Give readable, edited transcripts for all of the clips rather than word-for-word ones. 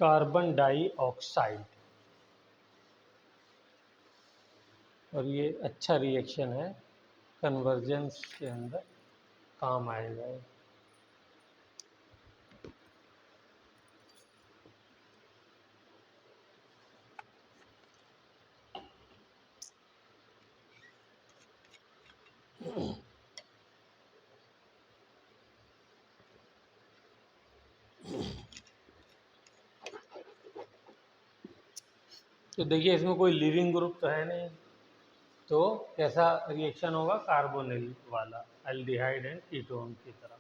Carbon dioxide, और ये अच्छा रिएक्शन है, कन्वर्जेंस के अंदर काम आएगा ये। तो देखिए इसमें कोई लिविंग ग्रुप तो है नहीं, तो कैसा रिएक्शन होगा, कार्बोनिल वाला, एल्डिहाइड एंड कीटोन की तरह।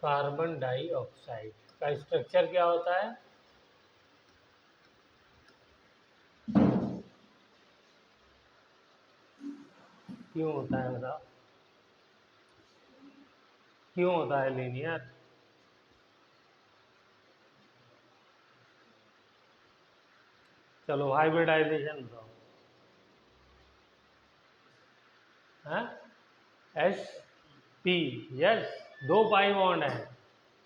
कार्बन डाइऑक्साइड का स्ट्रक्चर क्या होता है? क्यों होता है बताओ, क्यों होता है लीनियर? चलो हाइब्रिडाइजेशन बताओ। हाँ, एस पी, यस, दो पाई बॉन्ड है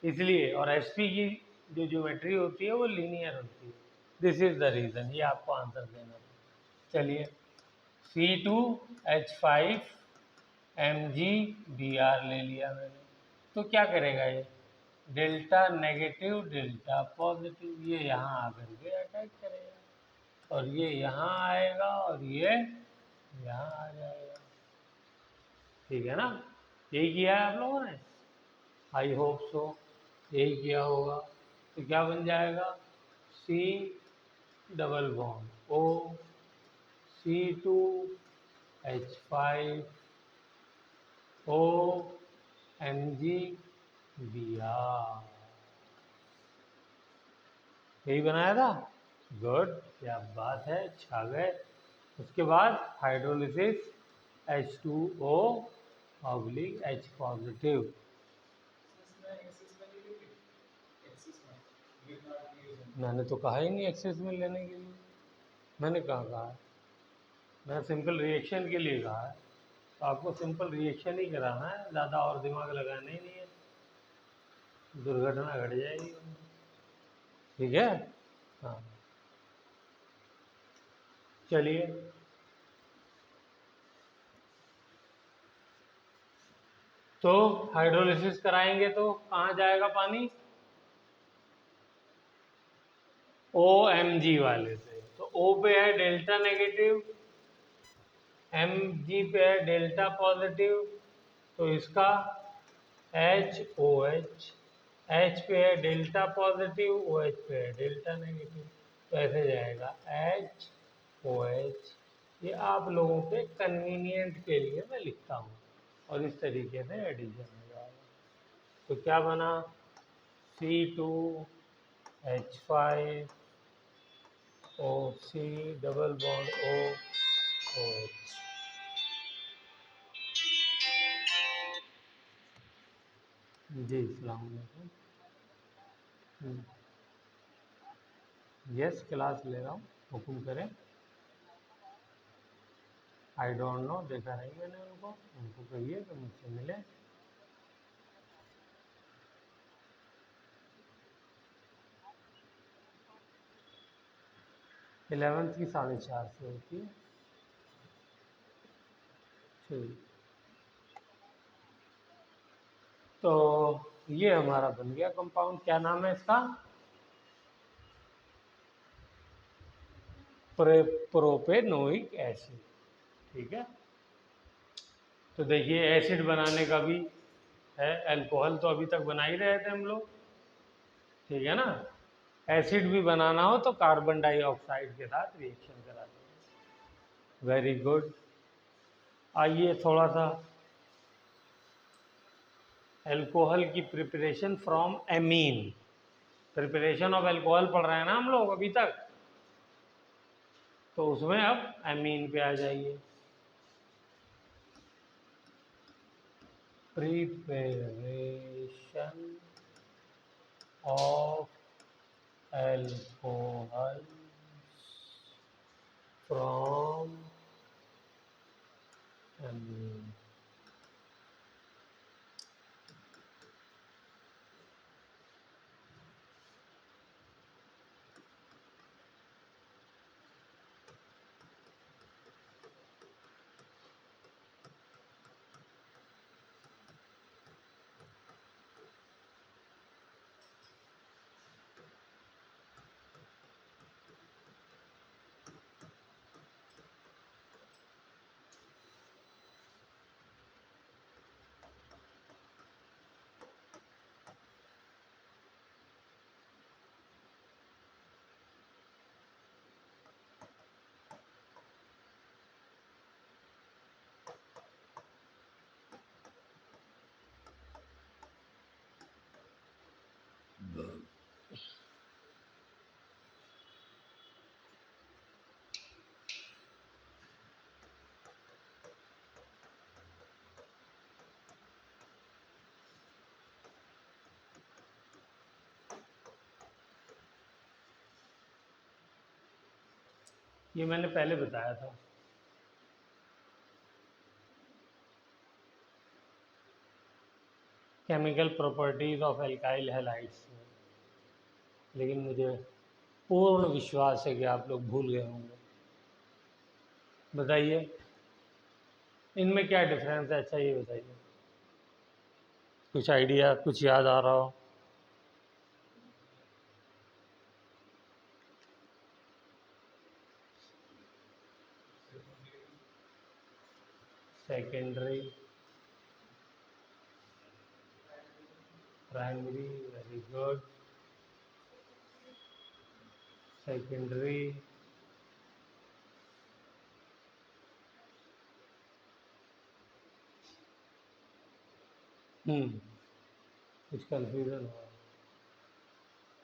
इसलिए, और एस पी की जो ज्योमेट्री होती है वो लीनियर होती है। दिस इज द रीजन, ये आपको आंसर देना है। चलिए, C2H5 Mg Br ले लिया मैंने, तो क्या करेगा ये, डेल्टा नेगेटिव डेल्टा पॉजिटिव, ये यहाँ आकर के अटैक करेगा, और ये यहाँ आएगा और ये यहाँ आ जाएगा। ठीक है ना, यही किया है आप लोगों ने, आई होप सो यही किया होगा। तो क्या बन जाएगा, C double bond O C2H5 O MgBr, यही बनाया था। गुड, क्या बात है, छा गए। उसके बाद hydrolysis H2O oblique H positive. मैंने तो कहा ही नहीं एक्सेस में लेने के लिए, मैंने कहाँ कहा है, मैंने सिंपल रिएक्शन के लिए कहा है। तो आपको सिंपल रिएक्शन ही कराना है, ज़्यादा और दिमाग लगाना ही नहीं है, दुर्घटना घट जाएगी। ठीक है, हाँ, चलिए। तो हाइड्रोलिसिस कराएंगे तो कहाँ जाएगा पानी, OMG वाले से। तो O पे है डेल्टा नेगेटिव, Mg पे है डेल्टा पॉजिटिव, तो इसका HOH, H पे है डेल्टा पॉजिटिव, OH पे है डेल्टा नेगेटिव, तो ऐसे जाएगा HOH। ये आप लोगों के कन्वीनियंट के लिए मैं लिखता हूँ, और इस तरीके से एडिशन हो जाएगा। तो क्या बना, C2H5 OC double bond OH। जी सलाम वालेकुम। यस, क्लास ले रहा हूँ, हुक्म करें। आई डोंट नो, देखा नहीं मैंने उनको, उनको कहिए कि मुझसे मिले। इलेवेंथ की 4:30 से होती है। ठीक, तो ये हमारा बन गया कंपाउंड, क्या नाम है इसका, प्रोपेनोइक एसिड। ठीक है, तो देखिए एसिड बनाने का भी है, अल्कोहल तो अभी तक बना ही रहे थे हम लोग, ठीक है ना। एसिड भी बनाना हो तो कार्बन डाइऑक्साइड के साथ रिएक्शन कराते हैं। Very good. आइए थोड़ा सा एल्कोहल की preparation from amine, preparation of alcohol पढ़ रहे हैं ना हम लोग अभी तक, तो उसमें अब एमीन पे आ जाइए। Preparation of alcohol from amine. ये मैंने पहले बताया था। Chemical properties of alkyl halides, लेकिन मुझे पूर्ण विश्वास है कि आप लोग भूल गए होंगे। बताइए इनमें क्या डिफरेंस है? अच्छा ये बताइए, कुछ आइडिया, कुछ याद आ रहा हो? Secondary, primary, very good. Secondary, कुछ कंफ्यूजन हुआ?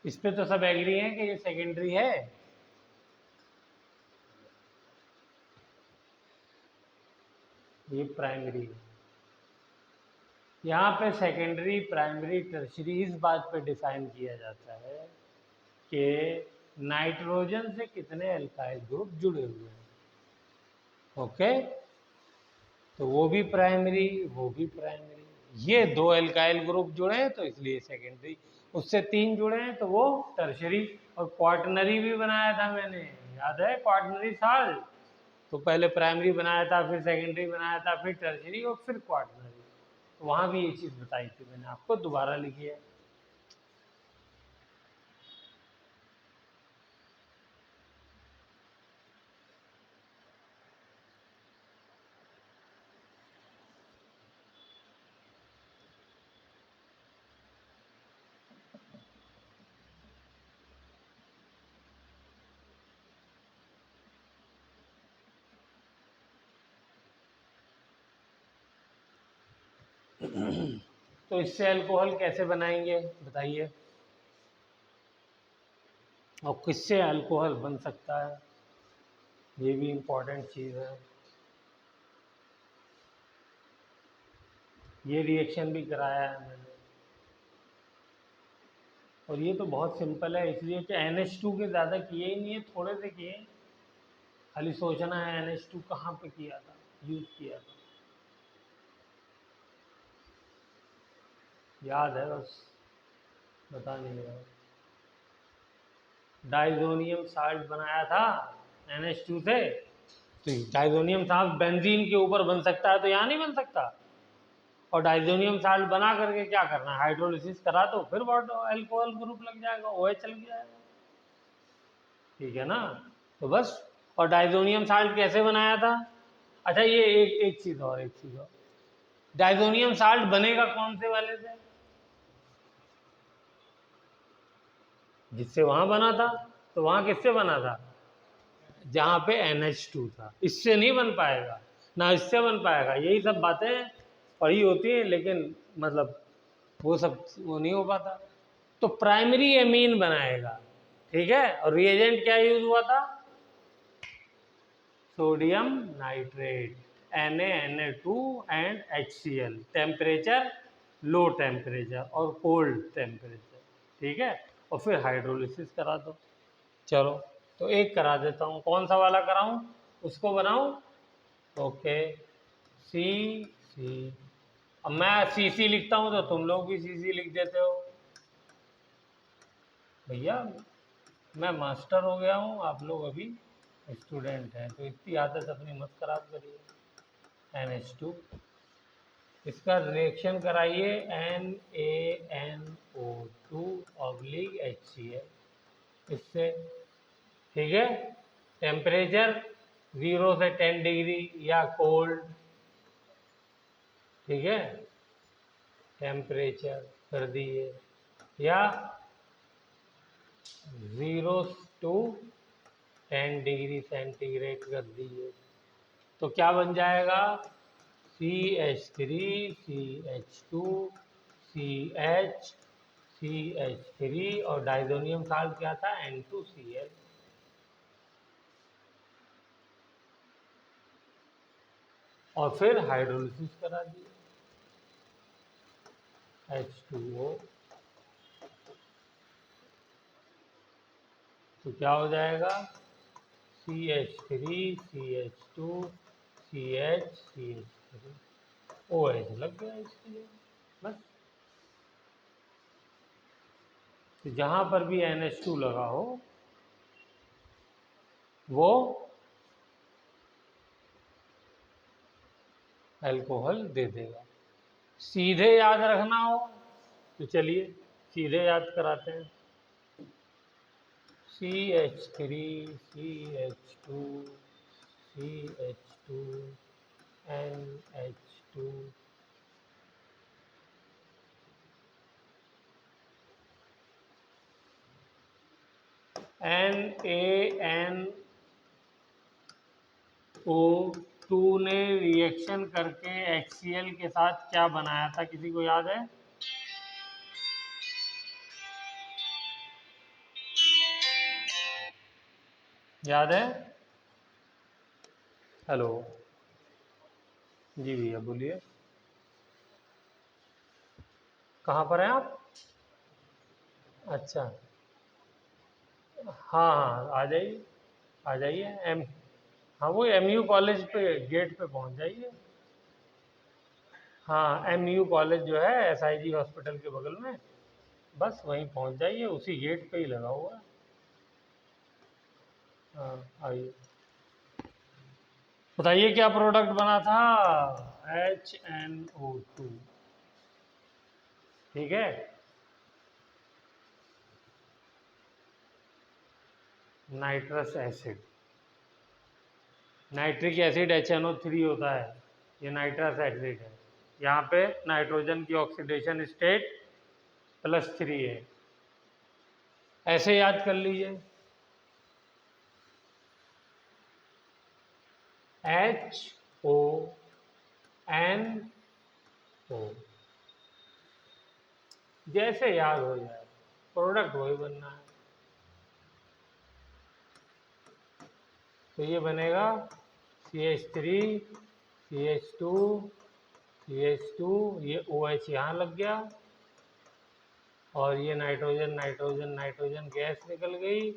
इस पे तो सब एग्री हैं कि ये सेकेंडरी है। ये प्राइमरी है। यहाँ पे सेकेंडरी, प्राइमरी, टर्शरी इस बात पे डिफाइन किया जाता है कि नाइट्रोजन से कितने एल्काइल ग्रुप जुड़े हुए हैं। ओके, तो वो भी प्राइमरी, वो भी प्राइमरी। ये 2 एल्काइल ग्रुप जुड़े हैं तो इसलिए सेकेंडरी, उससे 3 जुड़े हैं तो वो टर्शरी। और क्वाटनरी भी बनाया था मैंने, याद है? क्वाटनरी साल्ट तो पहले प्राइमरी बनाया था, फिर सेकेंडरी बनाया था, फिर टर्शरी और फिर क्वाटनरी। तो वहाँ भी ये चीज़ बताई थी मैंने आपको, दोबारा लिखिए। तो इससे अल्कोहल कैसे बनाएंगे बताइए, और किससे अल्कोहल बन सकता है, ये भी इम्पोर्टेंट चीज़ है। ये रिएक्शन भी कराया है मैंने, और ये तो बहुत सिंपल है, इसलिए कि NH2 के ज़्यादा किए ही नहीं है, थोड़े से किए। खाली सोचना है NH2 कहाँ पे किया था, यूज़ किया था, याद है बस, बता नहीं रहा। डाइजोनियम साल्ट बनाया था NH2 से, तो डाइजोनियम साल्ट बेंजीन के ऊपर बन सकता है तो यहाँ नहीं बन सकता। और डाइजोनियम साल्ट बना करके क्या करना है, हाइड्रोलिसिस करा तो फिर अल्कोहल ग्रुप लग जाएगा, OH लग जाएगा। ठीक है ना? तो बस। और डाइजोनियम साल्ट कैसे बनाया था? अच्छा ये एक चीज़ और, एक चीज़ और, डाइजोनियम साल्ट बनेगा कौन से वाले से? जिससे वहां बना था, तो वहां किससे बना था? जहाँ पे NH2 था। इससे नहीं बन पाएगा, ना इससे बन पाएगा। यही सब बातें पढ़ी होती हैं, लेकिन मतलब वो सब वो नहीं हो पाता। तो प्राइमरी एमीन बनाएगा, ठीक है। और रिएजेंट क्या यूज हुआ था? Sodium nitrate, Na Na2 and HCl। Temperature low temperature और कोल्ड टेम्परेचर, ठीक है। और फिर हाइड्रोलिसिस करा दो। चलो, तो एक करा देता हूँ, कौन सा वाला कराऊं, उसको बनाऊं। ओके, सी सी। अब मैं CC लिखता हूँ तो तुम लोग भी CC लिख देते हो। भैया मैं मास्टर हो गया हूँ, आप लोग अभी स्टूडेंट हैं, तो इतनी आदत अपनी मत खराब करिए। NH2, इसका रिएक्शन कराइए NaNO2 इससे, ठीक है। टेम्परेचर 0 से 10 डिग्री या कोल्ड, ठीक है। टेम्परेचर कर दिए, या 0 to 10 डिग्री सेंटीग्रेड कर दिए, तो क्या बन जाएगा? CH3 CH2 CH3 और डाइजोनियम साल्ट क्या था? N2Cl। और फिर हाइड्रोलिसिस करा दिए, H2O, तो क्या हो जाएगा? CH3 CH2 CH3 OH लग गया इसके लिए, बस। तो जहां पर भी NH2 लगा हो वो अल्कोहल दे देगा। सीधे याद रखना हो तो चलिए सीधे याद कराते हैं। CH3 CH2 CH2 NH2 NaNO2 ने रिएक्शन करके HCl के साथ क्या बनाया था, किसी को याद है? याद है? हेलो, जी भैया बोलिए, कहाँ पर हैं आप? अच्छा, हाँ हाँ, आ जाइए, आ जाइए। हाँ, वो MU कॉलेज पे गेट पे पहुंच जाइए। हाँ, MU कॉलेज जो है SIG हॉस्पिटल के बगल में, बस वहीं पहुंच जाइए, उसी गेट पे ही लगा हुआ है। हाँ, आइए, बताइए क्या प्रोडक्ट बना था? HNO2, ठीक है। Nitrous acid, nitric acid HNO3 होता है, ये नाइट्रस एसिड है। यहाँ पे नाइट्रोजन की ऑक्सीडेशन स्टेट +3 है, ऐसे याद कर लीजिए। HONO, जैसे याद हो जाए, प्रोडक्ट वही बनना है। तो ये बनेगा CH3 CH2 CH2, ये OH यहाँ लग गया, और ये नाइट्रोजन नाइट्रोजन नाइट्रोजन गैस निकल गई,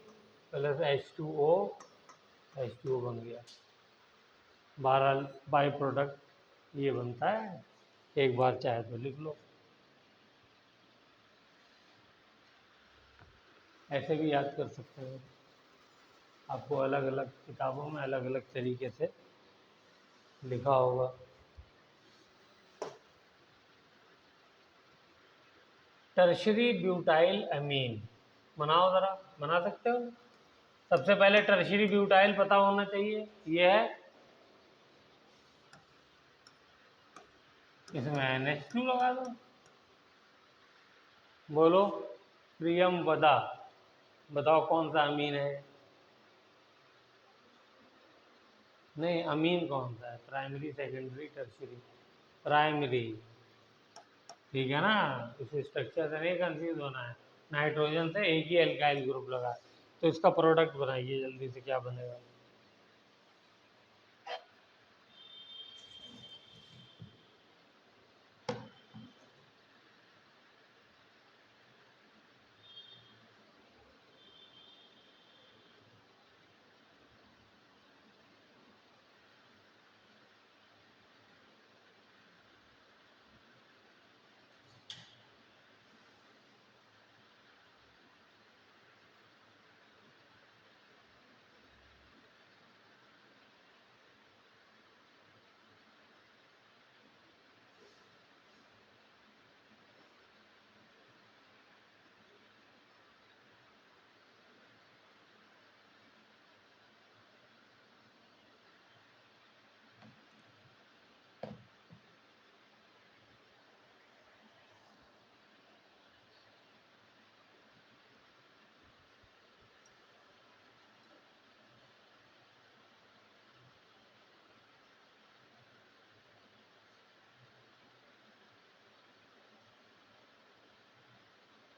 प्लस H2O बन गया। 12 बाई प्रोडक्ट ये बनता है, एक बार चाहे तो लिख लो, ऐसे भी याद कर सकते हो। आपको अलग अलग किताबों में अलग अलग तरीके से लिखा होगा। टर्शरी ब्यूटाइल अमीन बनाओ, ज़रा बना सकते हो? सबसे पहले टर्शरी ब्यूटाइल पता होना चाहिए, ये है, इसमें NH2 लगा दो। बोलो प्रियम वदा, बताओ कौन सा अमीन है? नहीं, अमीन कौन सा है? Primary secondary tertiary? प्राइमरी, ठीक है ना, इस स्ट्रक्चर से नहीं कंफ्यूज होना है। नाइट्रोजन से एक ही एल्काइल ग्रुप लगा, तो इसका प्रोडक्ट बनाइए जल्दी से, क्या बनेगा।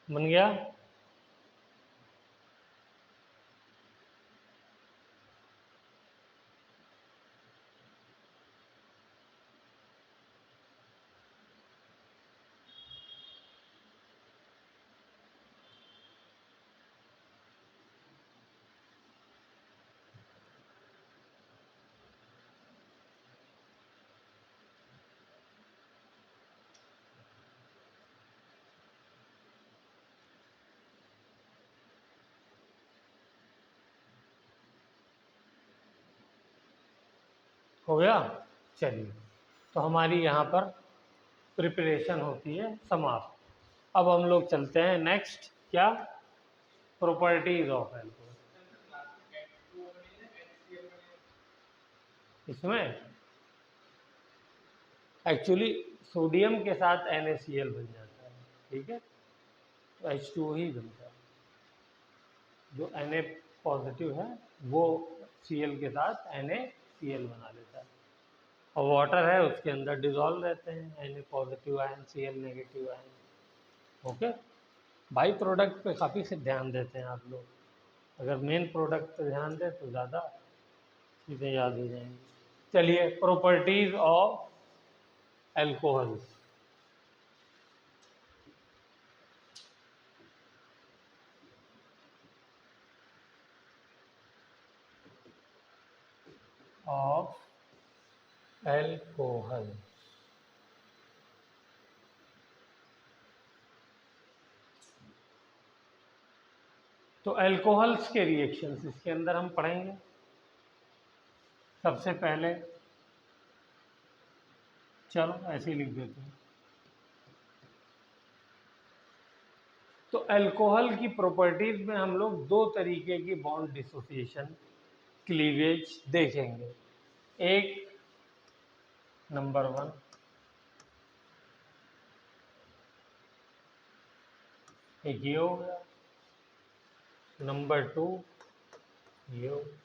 बन गया। हो गया। चलिए, तो हमारी यहाँ पर प्रिपरेशन होती है समाप्त। अब हम लोग चलते हैं नेक्स्ट, क्या, प्रॉपर्टीज ऑफ एल्कोहल। इसमें एक्चुअली सोडियम के साथ NaCl बन जाता है, ठीक है, तो H2O ही बनता है। जो Na पॉजिटिव है वो Cl के साथ NaCl बना लेता है, और वाटर है उसके अंदर डिजॉल्व रहते हैं Na positive ion, Cl negative ion. Okay, by product पे काफ़ी से ध्यान देते हैं आप लोग, अगर मेन प्रोडक्ट पे ध्यान दें तो ज़्यादा चीज़ें याद हो जाएंगी। चलिए, properties of alcohol. Of alcohol, तो एल्कोहल्स के रिएक्शंस इसके अंदर हम पढ़ेंगे। सबसे पहले चलो ऐसे ही लिख देते हैं। तो अल्कोहल की प्रॉपर्टीज में हम लोग दो तरीके की बॉन्ड डिसोसिएशन, क्लीवेज देखेंगे। एक, नंबर 1, एक ये हो गया, नंबर 2 ये हो गया।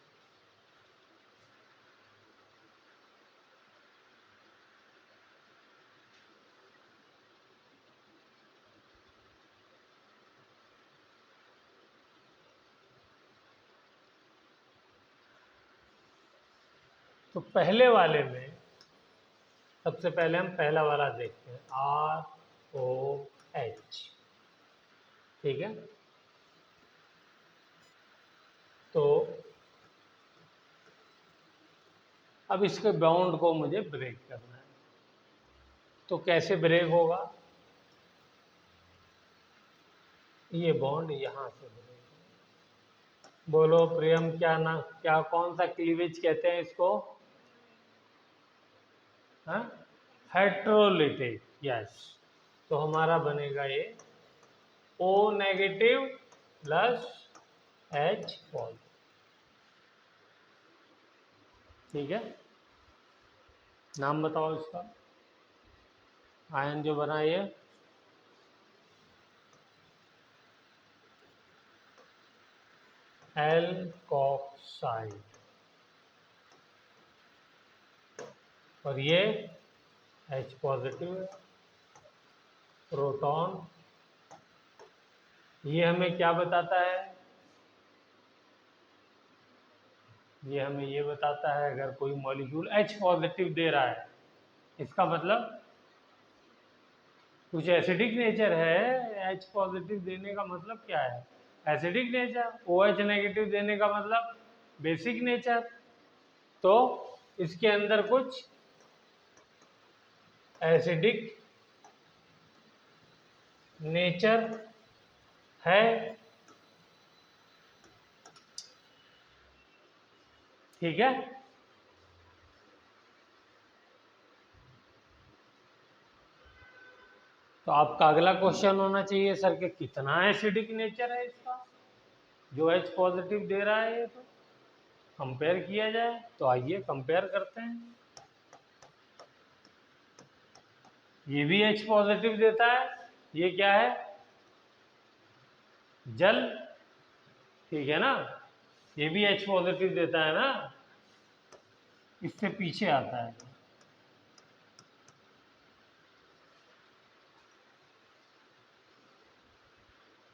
तो पहले वाले में सबसे पहले हम पहला वाला देखते हैं, ROH, ठीक है। तो अब इसके बाउंड को मुझे ब्रेक करना है, तो कैसे ब्रेक होगा, ये बॉन्ड यहां से ब्रेक। बोलो प्रियम, क्या ना, क्या कौन सा क्लीवेज कहते हैं इसको, हाँ, हेट्रोलिटिक, यस। तो हमारा बनेगा ये O negative plus H positive, ठीक है। नाम बताओ इसका, आयन जो बना ये एल्कोक्साइड, और ये H पॉजिटिव है। प्रोटॉन। ये हमें क्या बताता है? ये हमें ये बताता है अगर कोई मॉलिक्यूल H पॉजिटिव दे रहा है, इसका मतलब कुछ एसिडिक नेचर है। H पॉजिटिव देने का मतलब क्या है? Acidic nature. OH नेगेटिव देने का मतलब बेसिक नेचर। तो इसके अंदर कुछ एसिडिक नेचर है, ठीक है। तो आपका अगला क्वेश्चन होना चाहिए सर के कितना एसिडिक नेचर है इसका जो H पॉजिटिव दे रहा है। ये तो कंपेयर किया जाए, तो आइए कंपेयर करते हैं। ये भी H पॉजिटिव देता है, ये क्या है? जल, ठीक है ना। ये भी H पॉजिटिव देता है ना, इससे पीछे आता है।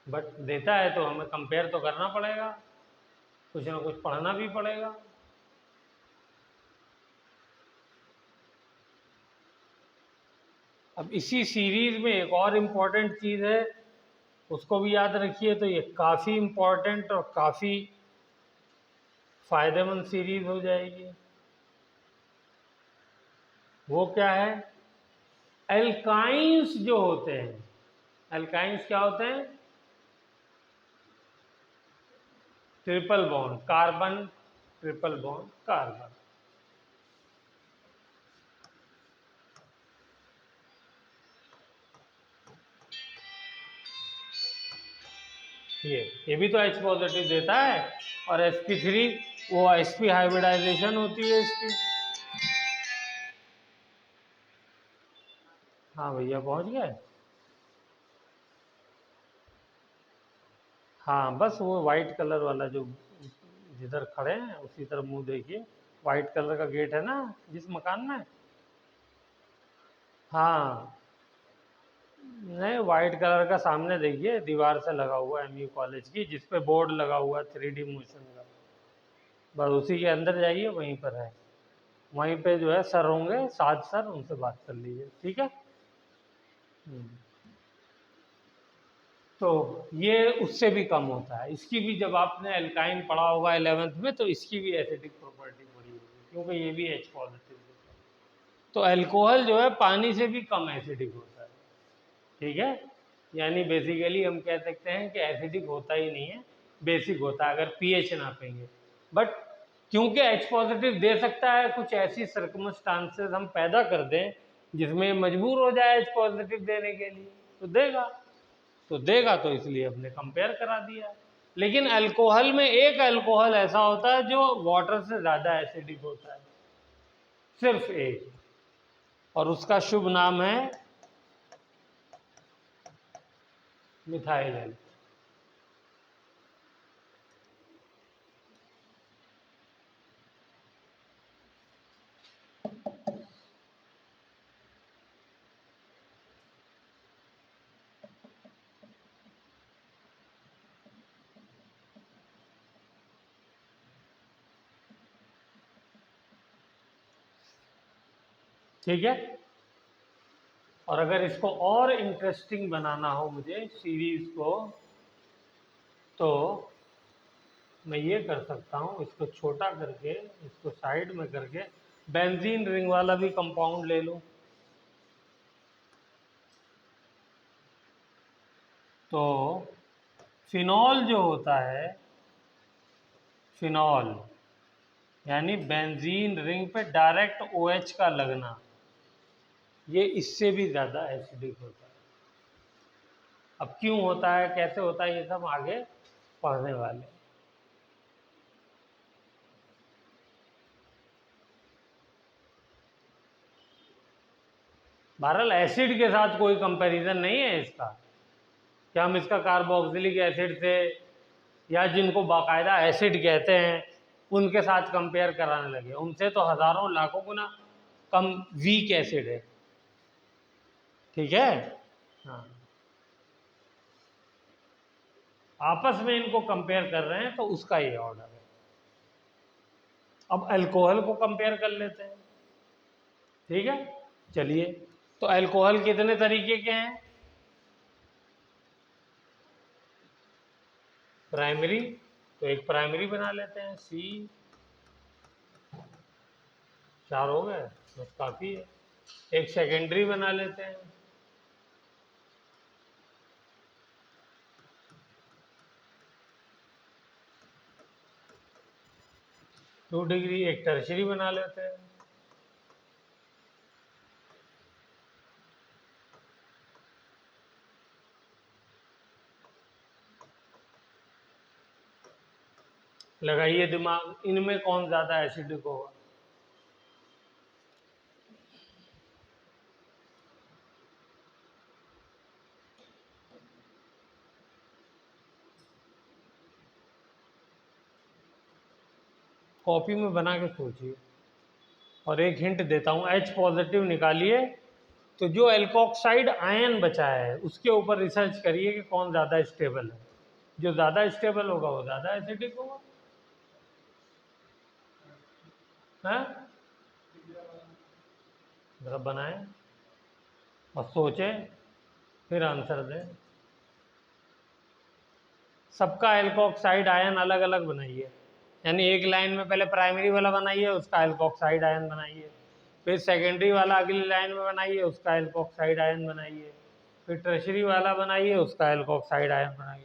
बट देता है तो हमें कंपेयर तो करना पड़ेगा, कुछ ना कुछ पढ़ना भी पड़ेगा। अब इसी सीरीज में एक और इम्पोर्टेंट चीज़ है, उसको भी याद रखिए। तो ये काफ़ी इम्पोर्टेंट और काफ़ी फायदेमंद सीरीज हो जाएगी। वो क्या है? एल्काइंस जो होते हैं, एल्काइंस क्या होते हैं? Triple bond carbon, triple bond carbon. ये भी तो H पॉजिटिव देता है, और sp3 वो sp हाइब्रिडाइजेशन होती है इसकी। हाँ भैया पहुंच गए। हाँ बस वो वाइट कलर वाला जो जिधर खड़े हैं उसी तरफ मुंह देखिए, वाइट कलर का गेट है ना जिस मकान में। हाँ नहीं, वाइट कलर का सामने देखिए दीवार से लगा हुआ है MU कॉलेज की, जिस पे बोर्ड लगा हुआ है 3D मोशन का। बस उसी के अंदर जाइए, वहीं पर है। वहीं पे जो है सर होंगे, 7 सर, उनसे बात कर लीजिए, ठीक है। तो ये उससे भी कम होता है। इसकी भी जब आपने एल्काइन पढ़ा होगा 11th में, तो इसकी भी एसिडिक प्रॉपर्टी पढ़ी होगी, क्योंकि ये भी H पॉजिटिव होता है। तो अल्कोहल जो है पानी से भी कम एसिडिक होता है, ठीक है। यानी बेसिकली हम कह सकते हैं कि एसिडिक होता ही नहीं है, बेसिक होता है अगर pH नापेंगे। बट क्योंकि H पॉजिटिव दे सकता है, कुछ ऐसी सर्कमस्टांसेस हम पैदा कर दें जिसमें मजबूर हो जाए H पॉजिटिव देने के लिए, तो देगा, तो इसलिए हमने कंपेयर करा दिया। लेकिन अल्कोहल में एक अल्कोहल ऐसा होता है जो वाटर से ज़्यादा एसिडिक होता है, सिर्फ एक, और उसका शुभ नाम है मिथाइल। ठीक है। और अगर इसको और इंटरेस्टिंग बनाना हो मुझे सीरीज को, तो मैं ये कर सकता हूँ, इसको छोटा करके, इसको साइड में करके बेंजीन रिंग वाला भी कंपाउंड ले लूँ। तो फिनॉल जो होता है, फिनॉल यानी बेंजीन रिंग पे डायरेक्ट OH का लगना, ये इससे भी ज़्यादा एसिडिक होता है। अब क्यों होता है, कैसे होता है, ये सब आगे पढ़ने वाले। बहरहाल एसिड के साथ कोई कंपैरिजन नहीं है इसका, कि हम इसका कार्बोक्सिलिक एसिड से, या जिनको बाकायदा एसिड कहते हैं उनके साथ कंपेयर कराने लगे। उनसे तो हज़ारों लाखों गुना कम वीक एसिड है, ठीक है। हाँ, आपस में इनको कंपेयर कर रहे हैं तो उसका ये ऑर्डर है। अब अल्कोहल को कंपेयर कर लेते हैं, ठीक है। चलिए, तो अल्कोहल कितने तरीके के हैं? प्राइमरी, तो एक प्राइमरी बना लेते हैं, सी, 4 हो गए, बस काफ़ी है। एक सेकेंडरी बना लेते हैं, 2 डिग्री। एक टर्शरी बना लेते हैं, लगाइए दिमाग, इनमें कौन ज़्यादा एसिडिक होगा? कॉपी में बना के सोचिए। और एक हिंट देता हूँ, H पॉजिटिव निकालिए, तो जो एल्कोक्साइड आयन बचा है उसके ऊपर रिसर्च करिए कि कौन ज़्यादा स्टेबल है। जो ज़्यादा स्टेबल होगा वो ज़्यादा एसिडिक होगा। हाँ, जरा बनाएं और सोचें, फिर आंसर दें। सबका एल्कोक्साइड आयन अलग अलग बनाइए, यानी एक लाइन में पहले प्राइमरी वाला बनाइए, उसका एल्कोक्साइड आयन बनाइए, फिर सेकेंडरी वाला अगली लाइन में बनाइए, उसका एल्कोक्साइड आयन बनाइए, फिर टर्शरी वाला बनाइए, उसका एल्कोक्साइड आयन बनाइए।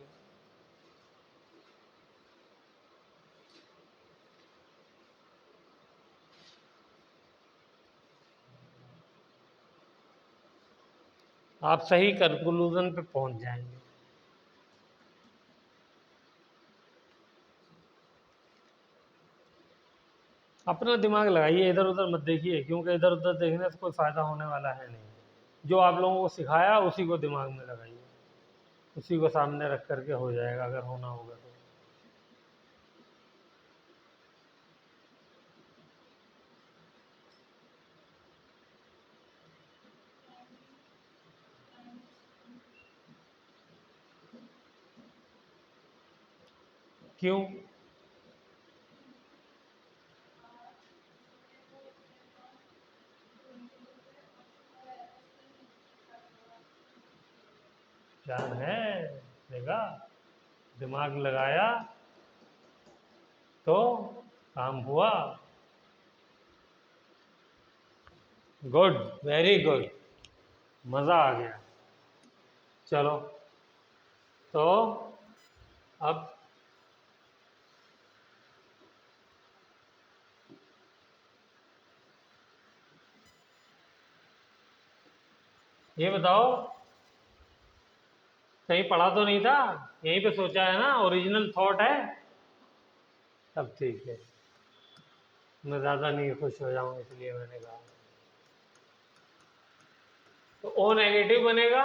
आप सही कंक्लूजन पे पहुंच जाएंगे। अपना दिमाग लगाइए, इधर उधर मत देखिए, क्योंकि इधर उधर देखने से कोई फ़ायदा होने वाला है नहीं। जो आप लोगों को सिखाया उसी को दिमाग में लगाइए, उसी को सामने रख करके हो जाएगा अगर होना होगा तो। क्यों? जान है, देखा, दिमाग लगाया तो काम हुआ। गुड, वेरी गुड, मज़ा आ गया। चलो, तो अब ये बताओ, कहीं पढ़ा तो नहीं था? यहीं पे सोचा है ना? ओरिजिनल थॉट है? सब ठीक है, मैं ज़्यादा नहीं खुश हो जाऊँ इसलिए मैंने कहा। तो O नेगेटिव बनेगा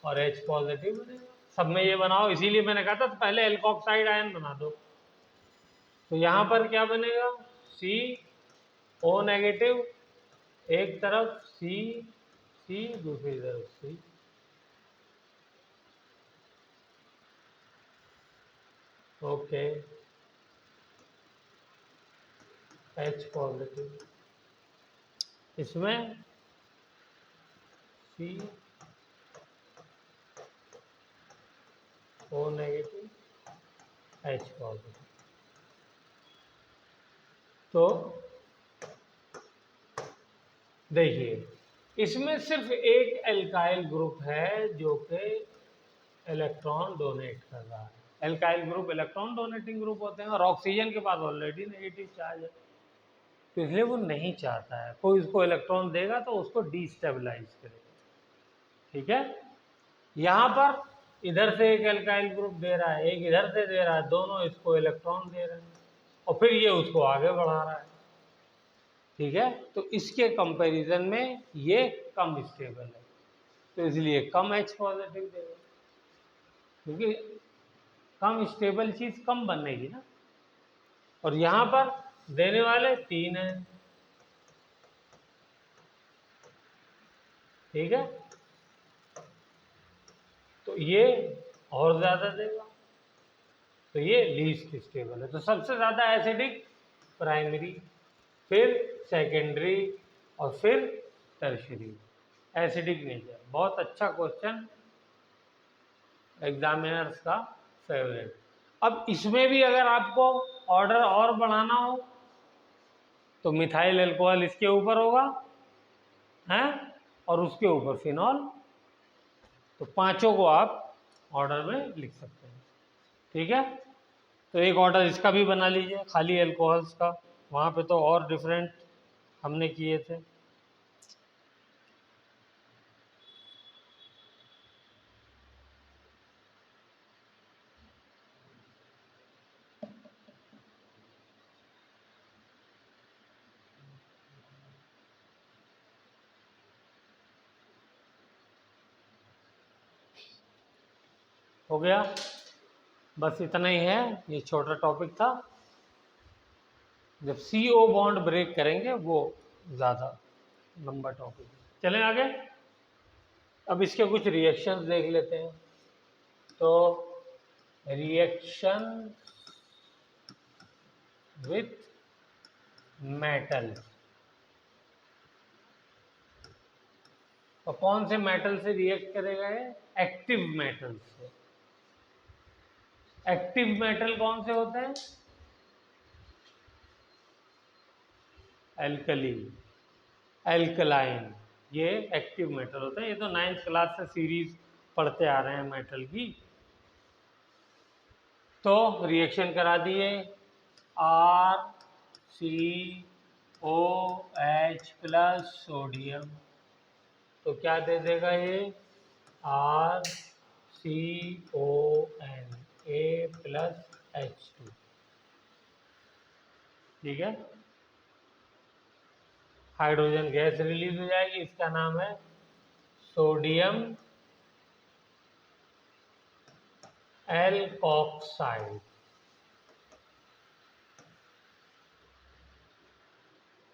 और H पॉजिटिव बनेगा। सब में ये बनाओ, इसीलिए मैंने कहा था तो पहले एल्कोक्साइड आयन बना दो। तो यहाँ पर क्या बनेगा? C, O नेगेटिव एक तरफ, C, C दूसरी तरफ, C। ओके, H पॉजिटिव, इसमें C, O negative, H positive. तो देखिए, इसमें सिर्फ एक एल्काइल ग्रुप है जो कि इलेक्ट्रॉन डोनेट कर रहा है। Alkyl group electron donating group होते हैं और ऑक्सीजन के पास ऑलरेडी नेगेटिव चार्ज है, तो इसलिए वो नहीं चाहता है कोई उसको इलेक्ट्रॉन देगा तो उसको डिस्टेबलाइज करेगा। ठीक है, यहाँ पर इधर से एक एल्काइल ग्रुप दे रहा है, एक इधर से दे रहा है, दोनों इसको इलेक्ट्रॉन दे रहे हैं और फिर ये उसको आगे बढ़ा रहा है। ठीक है, तो इसके कंपैरिजन में ये कम स्टेबल है, तो इसलिए कम H पॉजिटिव देगा, क्योंकि कम स्टेबल चीज कम बनेगी ना। और यहां पर देने वाले 3 हैं। ठीक है, तो ये और ज़्यादा देगा, तो ये लीस्ट स्टेबल है। तो सबसे ज़्यादा एसिडिक प्राइमरी, फिर सेकेंडरी और फिर टर्शियरी, एसिडिक नेचर। बहुत अच्छा क्वेश्चन, एग्जामिनर्स का फेवरेट। अब इसमें भी अगर आपको ऑर्डर और बढ़ाना हो तो मिथाइल अल्कोहल इसके ऊपर होगा हैं, और उसके ऊपर फिनॉल। तो पांचों को आप ऑर्डर में लिख सकते हैं, ठीक है। तो एक ऑर्डर इसका भी बना लीजिए खाली अल्कोहल्स का, वहाँ पे तो और डिफरेंट हमने किए थे। हो गया, बस इतना ही है, ये छोटा टॉपिक था। जब CO बॉन्ड ब्रेक करेंगे वो ज़्यादा लंबा टॉपिक है। चलें आगे, अब इसके कुछ रिएक्शंस देख लेते हैं। तो रिएक्शन विथ मेटल, तो कौन से मेटल से रिएक्ट करेगा ये? एक्टिव मेटल से। एक्टिव मेटल कौन से होते हैं? एल्कली, एल्कलाइन, ये एक्टिव मेटल होते हैं। ये तो 9th क्लास से सीरीज पढ़ते आ रहे हैं मेटल की। तो रिएक्शन करा दिए, RCOH प्लस सोडियम, तो क्या दे देगा ये? RCON A प्लस H2, ठीक है। हाइड्रोजन गैस रिलीज हो जाएगी, इसका नाम है सोडियम एल्कोक्साइड।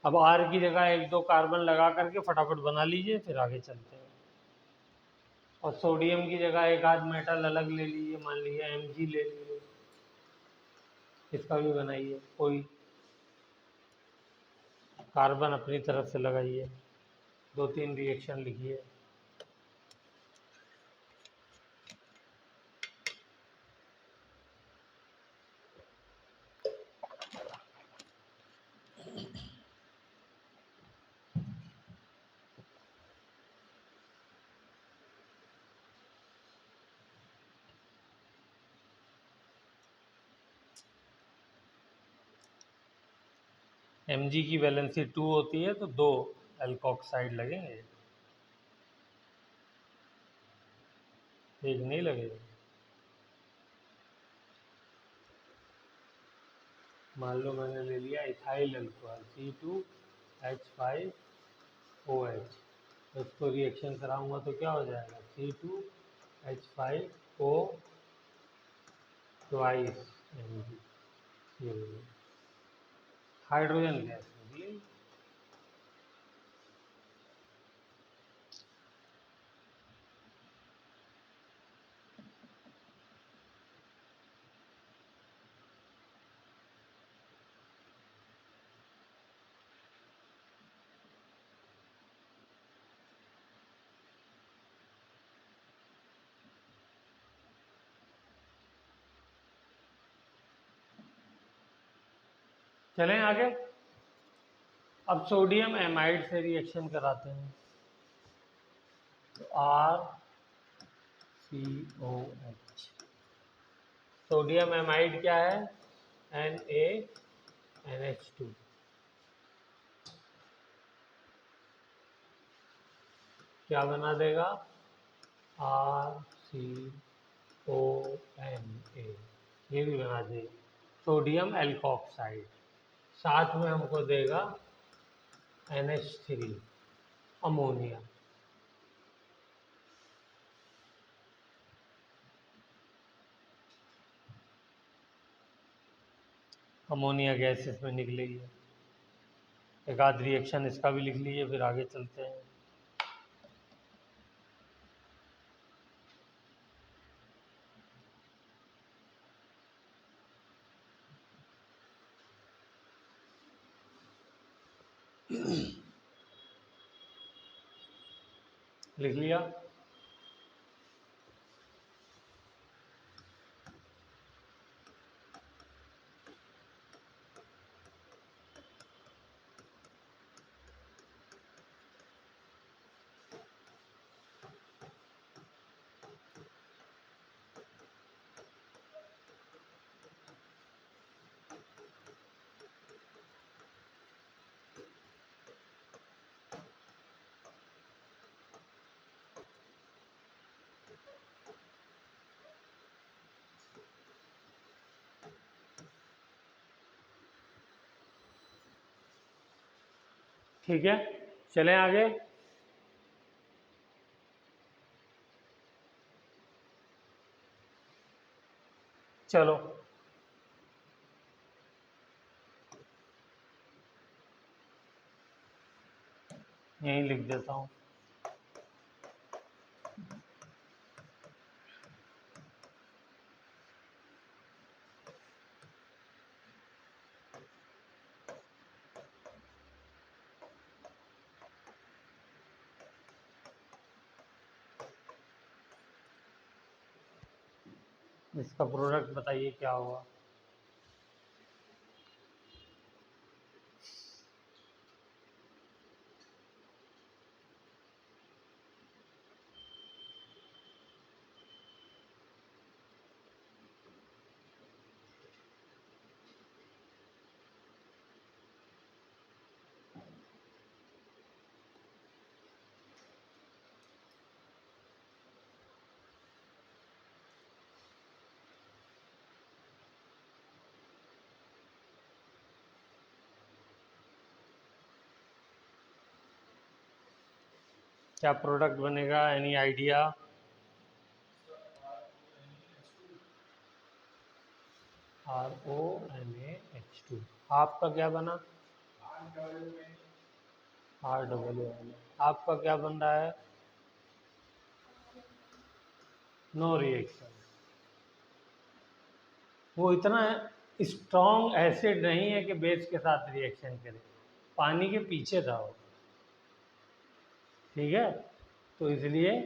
अब R की जगह 1-2 कार्बन लगा करके फटाफट बना लीजिए, फिर आगे चलते हैं। और सोडियम की जगह एक आध मेटल अलग ले लीजिए, मान लीजिए Mg ले लीजिए, इसका भी बनाइए। कोई कार्बन अपनी तरफ से लगाइए, 2-3 रिएक्शन लिखिए। Mg की वैलेंसी 2 होती है, तो 2 एल्कोक्साइड लगेंगे, एक नहीं लगेगा। मान लो मैंने ले लिया इथाइल अल्कोहल C2H5OH, तो उसको रिएक्शन कराऊंगा तो क्या हो जाएगा? C2H5O ट्वाइस Mg, ये हाइड्रोजन गैस निकली। चलें आगे, अब सोडियम एमाइड से रिएक्शन कराते हैं। तो RCOH, सोडियम एमाइड क्या है? NaNH2, क्या बना देगा? RCONA, ये भी बना देगा सोडियम एल्कोक्साइड। साथ में हमको देगा NH3 अमोनिया। अमोनिया गैस इसमें निकलेगी। एक आध रिएक्शन इसका भी लिख लीजिए, फिर आगे चलते हैं। लिख लिया। ठीक है, चलें आगे। चलो यहीं लिख देता हूँ। इसका प्रोडक्ट बताइए क्या होगा। क्या प्रोडक्ट बनेगा, एनी आइडिया? RONaH2। आपका क्या बना? ROO। आपका क्या बन रहा है? No reaction. वो इतना स्ट्रॉन्ग एसिड नहीं है कि बेस के साथ रिएक्शन करे, पानी के पीछे था वो। ठीक है, तो इसलिए